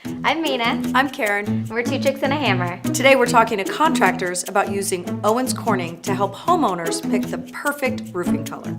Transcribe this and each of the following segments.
I'm Mina. I'm Karen. We're two chicks and a hammer. Today we're talking to contractors about using Owens Corning to help homeowners pick the perfect roofing color.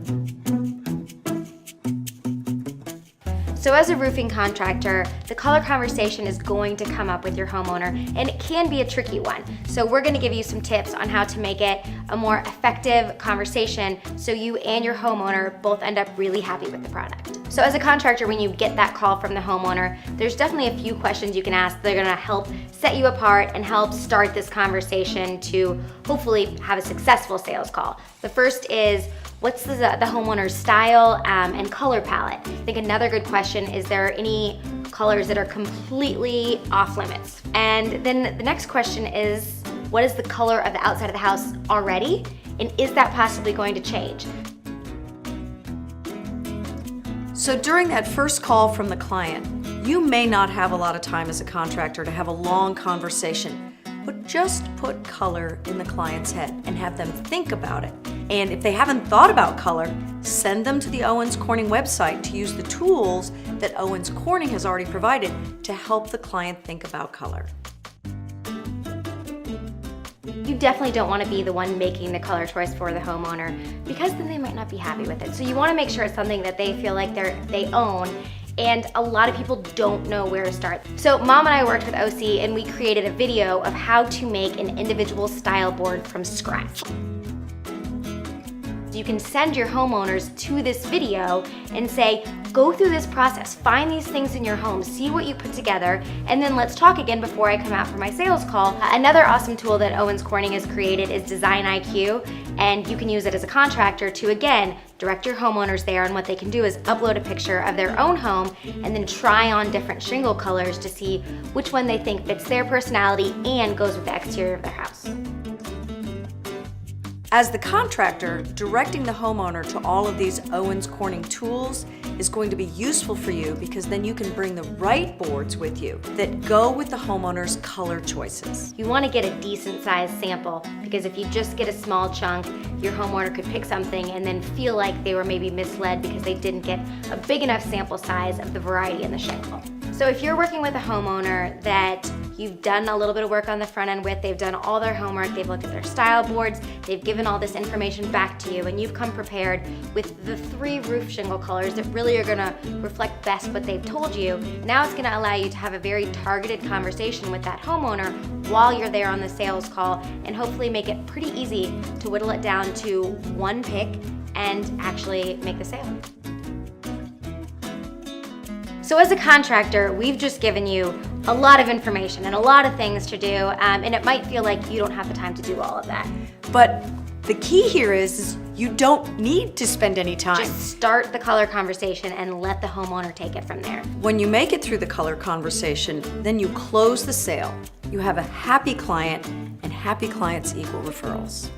So as a roofing contractor, the color conversation is going to come up with your homeowner, and it can be a tricky one. So we're gonna give you some tips on how to make it a more effective conversation so you and your homeowner both end up really happy with the product. So as a contractor, when you get that call from the homeowner, there's definitely a few questions you can ask that are gonna help set you apart and help start this conversation to hopefully have a successful sales call. The first is, what's the homeowner's style and color palette? I think another good question is, there any colors that are completely off limits? And then the next question is, what is the color of the outside of the house already? And is that possibly going to change? So during that first call from the client, you may not have a lot of time as a contractor to have a long conversation, but just put color in the client's head and have them think about it. And if they haven't thought about color, send them to the Owens Corning website to use the tools that Owens Corning has already provided to help the client think about color. You definitely don't want to be the one making the color choice for the homeowner, because then they might not be happy with it. So you want to make sure it's something that they feel like they own, and a lot of people don't know where to start. So Mom and I worked with OC and we created a video of how to make an individual style board from scratch. You can send your homeowners to this video and say, go through this process, find these things in your home, see what you put together, and then let's talk again before I come out for my sales call. Another awesome tool that Owens Corning has created is Design IQ, and you can use it as a contractor to, again, direct your homeowners there. And what they can do is upload a picture of their own home and then try on different shingle colors to see which one they think fits their personality and goes with the exterior of their house. As the contractor, directing the homeowner to all of these Owens Corning tools is going to be useful for you, because then you can bring the right boards with you that go with the homeowner's color choices. You want to get a decent sized sample, because if you just get a small chunk, your homeowner could pick something and then feel like they were maybe misled because they didn't get a big enough sample size of the variety in the shingle. So if you're working with a homeowner that you've done a little bit of work on the front end with, they've done all their homework, they've looked at their style boards, they've given all this information back to you, and you've come prepared with the 3 roof shingle colors that really are gonna reflect best what they've told you, now it's gonna allow you to have a very targeted conversation with that homeowner while you're there on the sales call, and hopefully make it pretty easy to whittle it down to one pick and actually make the sale. So as a contractor, we've just given you a lot of information and a lot of things to do, and it might feel like you don't have the time to do all of that. But the key here is you don't need to spend any time. Just start the color conversation and let the homeowner take it from there. When you make it through the color conversation, then you close the sale. You have a happy client, and happy clients equal referrals.